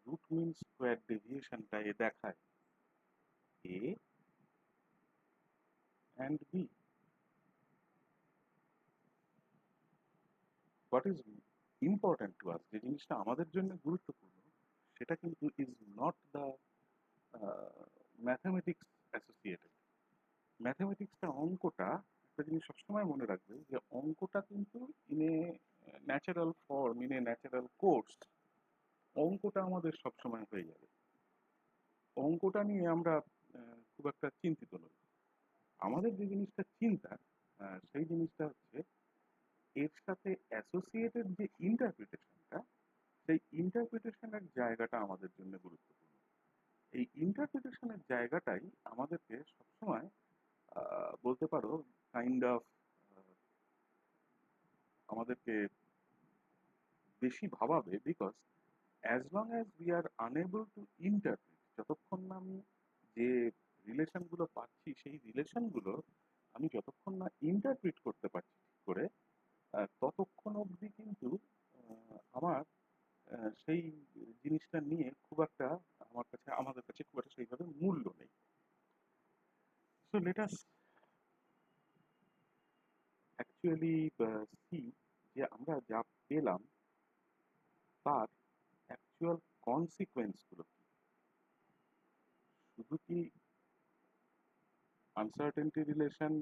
রুট মিন স্কোয়ার ডেভিয়েশনটা এ দেখায়, A and B. What is important to us, যে জিনিসটা আমাদের জন্য গুরুত্বপূর্ণ, সেটা কিন্তু is not the mathematics associated. ম্যাথামেটিক্সটা, অঙ্কটা, একটা জিনিস সবসময় মনে রাখবে যে অঙ্কটা কিন্তু in a natural form, in a natural course, অঙ্কটা আমাদের সবসময় হয়ে যাবে। অঙ্কটা নিয়ে আমরা খুব একটা চিন্তিত নই। আমাদের যে জিনিসটা চিন্তা, সেই জিনিসটা হচ্ছে এর সাথে অ্যাসোসিয়েটেড যে ইন্টারপ্রিটেশনটা, সেই ইন্টারপ্রিটেশনের জায়গাটা আমাদের জন্য গুরুত্বপূর্ণ। এই ইন্টারপ্রিটেশনের জায়গাটাই আমাদেরকে সবসময় বলতে পারো কাইন্ড অফ আমাদেরকে বেশি ভাবাবে, because as long as we are unable to interpret, যতক্ষণ না আমি যে রিলেশনগুলো পাচ্ছি সেই রিলেশনগুলো আমি যতক্ষণ না ইন্টারপ্রিট করতে পারছি ঠিক করে, ততক্ষণ অবধি কিন্তু আমার সেই জিনিসটা নিয়ে খুব একটা আমাদের কাছে খুব একটা সেইভাবে মূল্য নেই। So let us actually see যে আমরা যা পেলাম তার অ্যাকচুয়াল কনসিকুয়েন্সগুলো কি। শুধু কি আনসার্টেনটি রিলেশন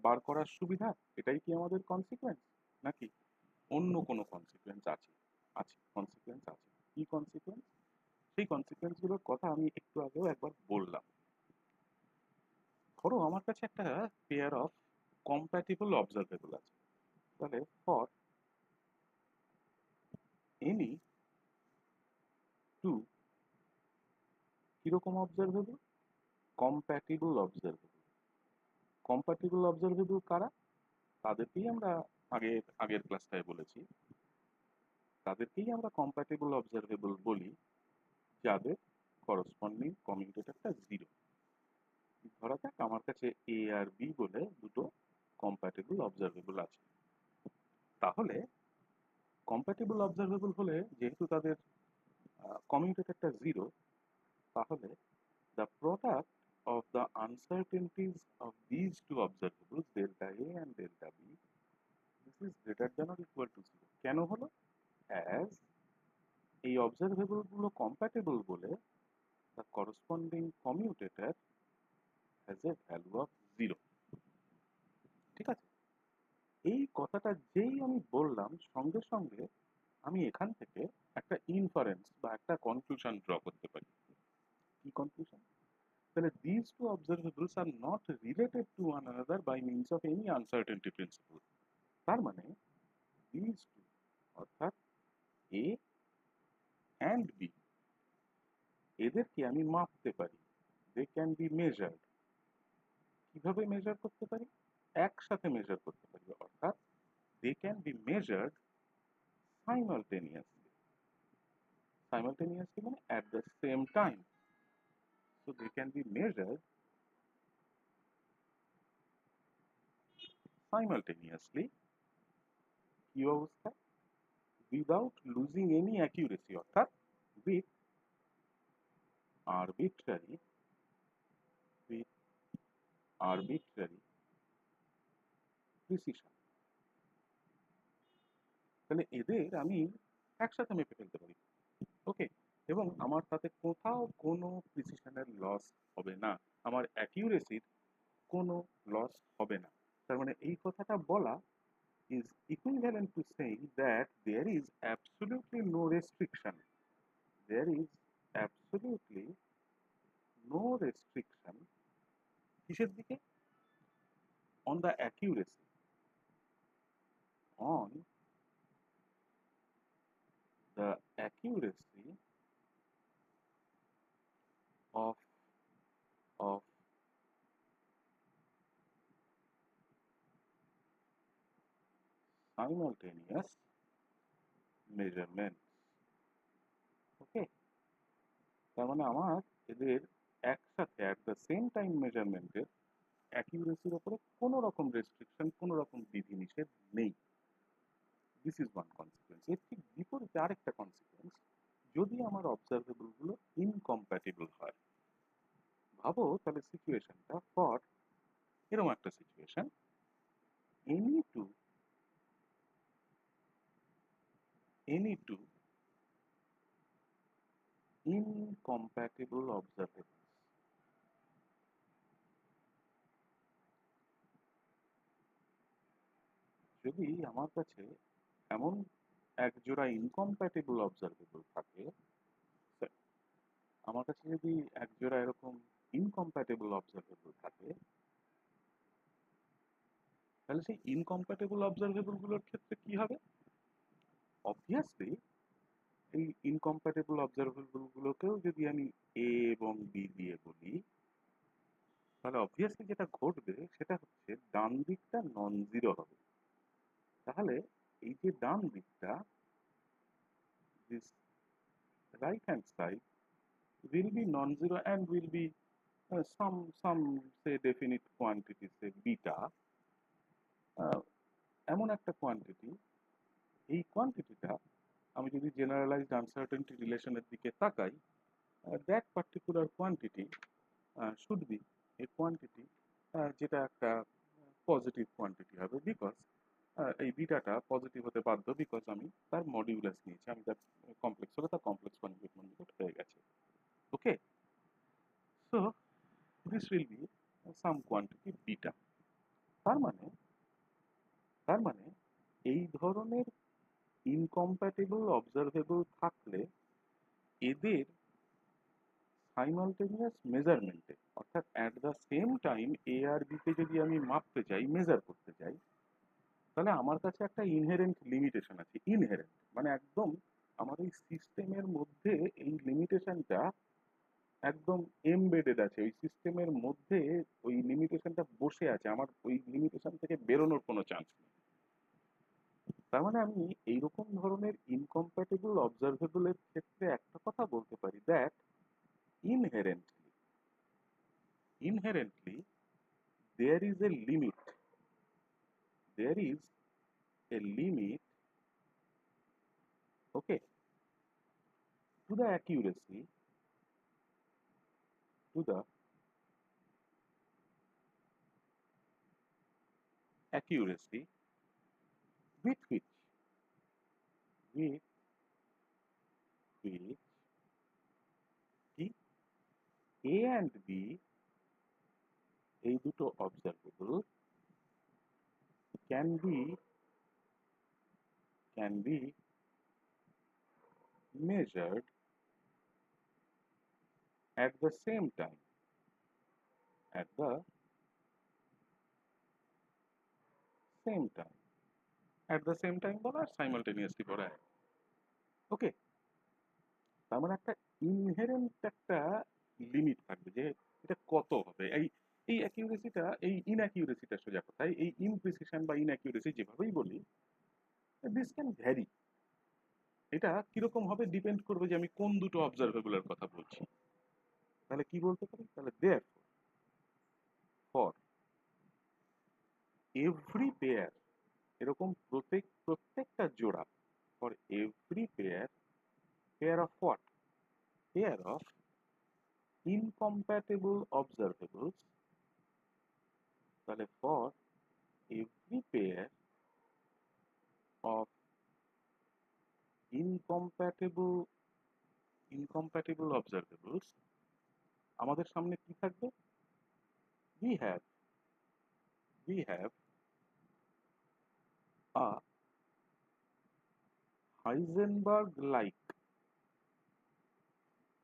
বার করার সুবিধা, এটাই কি আমাদের কনসিকুয়েন্স, নাকি অন্য কোনো কনসিকুয়েন্স আছে? আছে, কনসিকুয়েন্স আছে। কি কনসিকুয়েন্স? সেই কনসিকুয়েন্সগুলোর কথা আমি একটু আগেও একবার বললাম। ধরো আমার কাছে একটা পেয়ার অফ কম্প্যাটিবল অবজারভেবল আছে, তাহলে ফর এনি টু কিরকম observable? Compatible observable. Compatible observable কারা? তাদেরকেই আমরা আগের ক্লাসটায় বলেছি, তাদেরকেই আমরা কম্প্যাটিবল অবজারভেবল বলি যাদের করসপন্ডিং কমিউটেটরটা জিরো। ধরা যাক আমার কাছে এ আর বি বলে দুটো কম্প্যাটিবল অবজারভেবল আছে, তাহলে কম্প্যাটিবল অবজারভেবল হলে যেহেতু তাদের কমিউটেটরটা জিরো, তাহলে the product of the uncertainties of these two observables delta A and delta B, this is greater than or equal to 0 কেন হলো? as এই অবজারভেবল গুলো কম্প্যাটেবল বলে the corresponding commutator has a value of 0। ঠিক আছে, এই কথাটা যেই আমি বললাম সঙ্গে সঙ্গে আমি এখান থেকে একটা ইনফারেন্স বা একটা কনক্লুশন ড্র করতে পারি। কি কনক্লুশন? তাহলে these two observables are not related to one another by means of any uncertainty principle। তার মানে these two অর্থাৎ A and B এদেরকে আমি মাপতে পারি, they can be measured। কিভাবে মেজার করতে পারি? একসাথে মেজার করতে পারি, অর্থাৎ they can be measured simultaneously। simultaneously মানে at the same time, so they can be measured simultaneously। কি অবস্থা? without losing any accuracy, অর্থাৎ with arbitrary with arbitrary precision। তাহলে এদের আমি একসাথে মেপে ফেলতে পারি, ওকে, এবং আমার তাতে কোথাও কোনো প্রিসিশনের লস হবে না, আমার অ্যাকিউরেসির কোনো লস হবে না। তার মানে এই কথাটা বলা is equivalent to saying that there is absolutely no restriction, there is absolutely no restriction কিসের দিকে? on the accuracy, on the accuracy of of simultaneous measurements। ওকে, তার মানে আমার এদের একসাথে অ্যাট দ্য সেম টাইম মেজারমেন্টের অ্যাকিউরেসির উপরে কোনো রকম রেস্ট্রিকশন, কোনো রকম বিধিনিষেধ নেই। This is one consequence. এর ঠিক বিপরীতে আরেকটা কনসিকুয়েন্স, যদি আমার অবজারভেবল গুলো ইনকম্প্যাটিবল হয়। ভাবো তাহলে সিচুয়েশনটা ফর এরকম একটা situation, any two incompatible observables। যদি আমার কাছে এমন এক জোড়া ইনকম্প্যাটিবল অবজারভেবল থাকে, আমার কাছে যদি এক জোড়া এরকম ইনকম্প্যাটিবল অবজারভেবল থাকে, তাহলে সেই ইনকম্প্যাটিবল অবজারভেবল গুলোর ক্ষেত্রে কি হবে? অবভিয়াসলি এই ইনকম্প্যাটিবল অবজারভেবল গুলোকেও যদি আমি এ এবং বি দিয়ে বলি, তাহলে অবভিয়াসলি যেটা ঘটবে সেটা হচ্ছে ডান দিকটা নন জিরো হবে। তাহলে এই যে ডান দিকটা, this right hand side will be non-zero and will be some say definite quantity, say beta, এমন একটা কোয়ান্টিটি, এই কোয়ান্টিটিটা আমি যদি জেনারেলাইজড আনসার্টেনটি রিলেশনের দিকে তাকাই, that particular quantity should B A quantity যেটা একটা পজিটিভ কোয়ান্টিটি হবে, বিকজ এই বিটাটা পজিটিভ হতে বাধ্য, বিকজ আমি তার মডিউলাস নিয়েছি, আমি তার কমপ্লেক্স হলে তার কমপ্লেক্স কনজুগেট মডিউলেট হয়ে গেছে। ওকে, so this will be some quantity beta। তার মানে এই ধরনের ইনকম্প্যাটিবল অবজারভেবল থাকলে এদের সাইমালটেনিয়াস মেজারমেন্টে, অর্থাৎ at the same time A আর বি কে যদি আমি মাপতে চাই, মেজার করতে চাই, তাহলে আমার কাছে একটা ইনহেরেন্ট লিমিটেশন আছে। ইনহেরেন্ট মানে একদম আমার এই সিস্টেমের মধ্যে এই লিমিটেশনটা একদম এমবেডেড আছে, ওই সিস্টেমের মধ্যে ওই লিমিটেশনটা বসে আছে, আমার ওই লিমিটেশন থেকে বেরোনোর কোনো চান্স নেই। তার মানে আমি এইরকম ধরনের ইনকম্প্যাটিবল অবজারভেবলের ক্ষেত্রে একটা কথা বলতে পারি, that inherently there is a limit, there is a limit Okay, to the accuracy, to the accuracy with with which কি A and B এই দুটো observable can be measured at the same time, at the same time, at the same time বলা আর simultaneously বলা এক। ওকে, তার মানে একটা inherent একটা লিমিট থাকবে যে এটা কত হবে। এই এই অ্যাকিউরেসিটা, এই ইনঅ্যাকিউরেসিটা সোজা কথায়, এই ইমপ্রিসিশন বা ইনঅ্যাকিউরেসি যেভাবেই বলি, দিস ক্যান ভ্যারি। এটা কিরকম হবে ডিপেন্ড করবে যে আমি কোন দুটো অবজারভেবলের কথা বলছি। তাহলে কি বলতে পারি? তাহলে দেয়ার ফর এভরি পেয়ার, এরকম প্রত্যেকটা জোড়া, for every pair, pair of what? Pair of incompatible observables. তাহলে for every pair of incompatible observables আমাদের সামনে কি থাকবে? we have a Heisenberg like,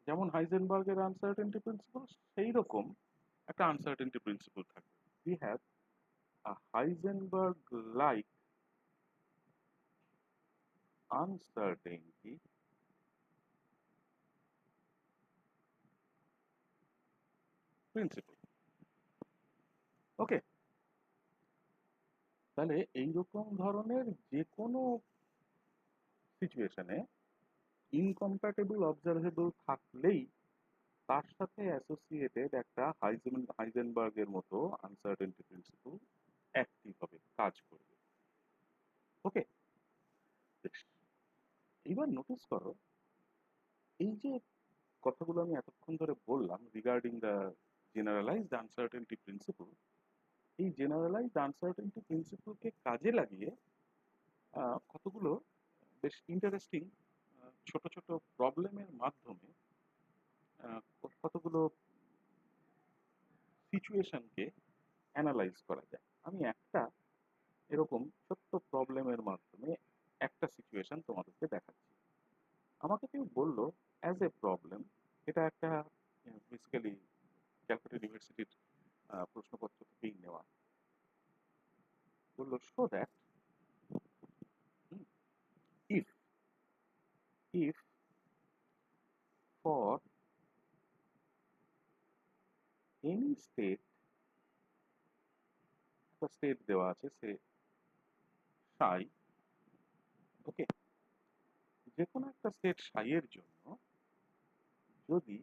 যেমন হাইজেনবার্গের আনসার্টেনটি প্রিন্সিপাল সেই রকম একটা আনসার্টেনটি প্রিন্সিপাল থাকবে। we have a Heisenberg like uncertainty principle. Okay, তাহলে এইরকম ধরনের যে কোনো সিচুয়েশনে ইনকম্প্যাটেবল অবজারভেবল থাকলেই তার সাথে অ্যাসোসিয়েটেড একটা হাইজেনবার্গের মতো আনসার্টেনটি প্রিন্সিপাল অ্যাক্টিভ হবে, কাজ করবে। ওকে, এইবার নোটিস করো এই যে কথাগুলো আমি এতক্ষণ ধরে বললাম regarding the generalised uncertainty principal, এই জেনারেলাইজড আনসার্টেনটি প্রিন্সিপালকে কাজে লাগিয়ে কতগুলো বেশ ইন্টারেস্টিং ছোট ছোট প্রবলেমের মাধ্যমে কতগুলো সিচুয়েশনকে অ্যানালাইজ করা যায়। আমি একটা এরকম ছোট্ট প্রবলেমের মাধ্যমে একটা সিচুয়েশন তোমাদেরকে দেখাচ্ছি। আমাকে কেউ বললো অ্যাজ এ প্রবলেম, এটা একটা বেসিক্যালি ক্যালকাটা ইউনিভার্সিটির প্রশ্নপত্র থেকেই নেওয়া, বললো show that if if for any state, একটা স্টেট দেওয়া আছে সে সাই, ওকে, যে কোনো একটা স্টেট সাই এর জন্য যদি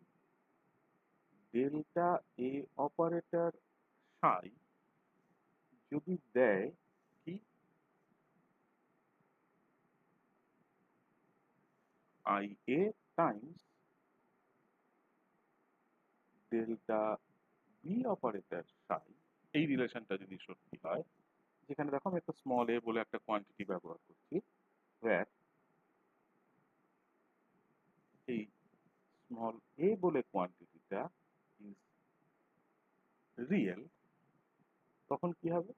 ডেল্টা এ অপারেটর সাই যদি দেয় কি i A times delta B operator psi, এই রিলেশনটা যদি সত্যি হয়, যেখানে দেখো আমি একটা স্মল এ বলে একটা কোয়ান্টিটি ব্যবহার করছি, where এই স্মল এ বলে কোয়ান্টিটিটা ইজ রিয়েল, তখন কি হবে?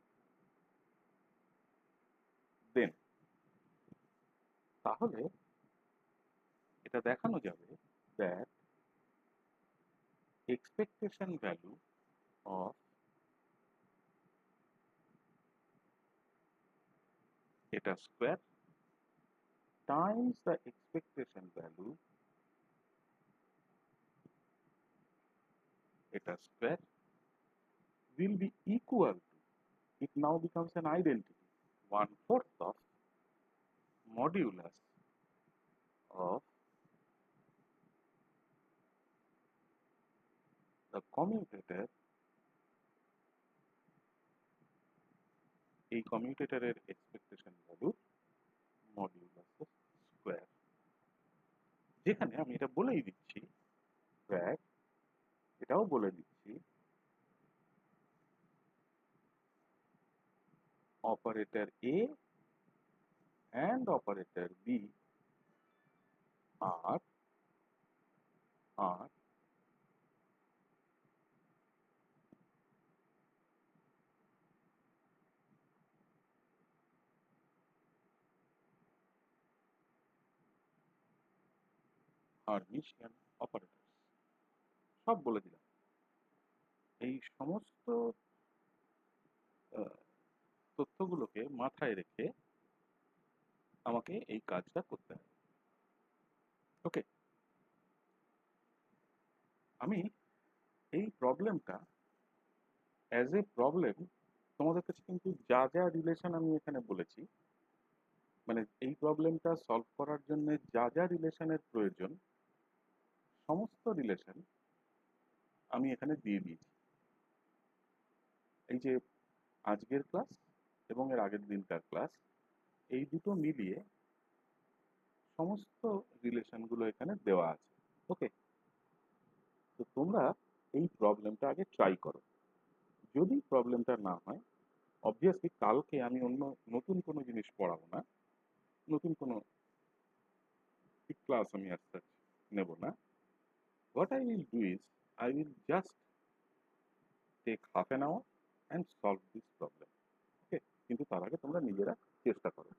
দেন তাহলে এটা দেখানো যাবে that expectation value of eta square times the expectation value eta square will be equal to, it now becomes an identity, 1/4 of modulus of the commutator, এই কমিউটেটরের এক্সপেকটেশন ভ্যালু মডিউলাস স্কোয়ার। যেখানে আমি এটা বলেই দিচ্ছি, that এটাও বলে দিচ্ছি, operator A and operator B are Hermitian operators। সব বলে দিলাম। এই সমস্ত আহ, তথ্যগুলোকে মাথায় রেখে আমাকে এই কাজটা করতে হবে। ওকে, আমি এই প্রবলেমটা অ্যাজ এ প্রবলেম তোমাদের কাছে কিন্তু যা যা রিলেশন আমি এখানে বলেছি, মানে এই প্রবলেমটা সলভ করার জন্য যা যা রিলেশনের প্রয়োজন, সমস্ত রিলেশন আমি এখানে দিয়ে দিয়েছি। এই যে আজকের ক্লাস এবং এর আগের দিনকার ক্লাস, এই দুটো মিলিয়ে সমস্ত রিলেশনগুলো এখানে দেওয়া আছে। ওকে, তো তোমরা এই প্রবলেমটা আগে ট্রাই করো। যদি প্রবলেমটা না হয়, অবভিয়াসলি কালকে আমি অন্য নতুন কোনো জিনিস পড়াবো না, নতুন কোনো ক্লাস আমি আজকে নেব না। What I will do is, I will just take half an hour and solve this problem. Okay, কিন্তু তার আগে তোমরা নিজেরা চেষ্টা করো।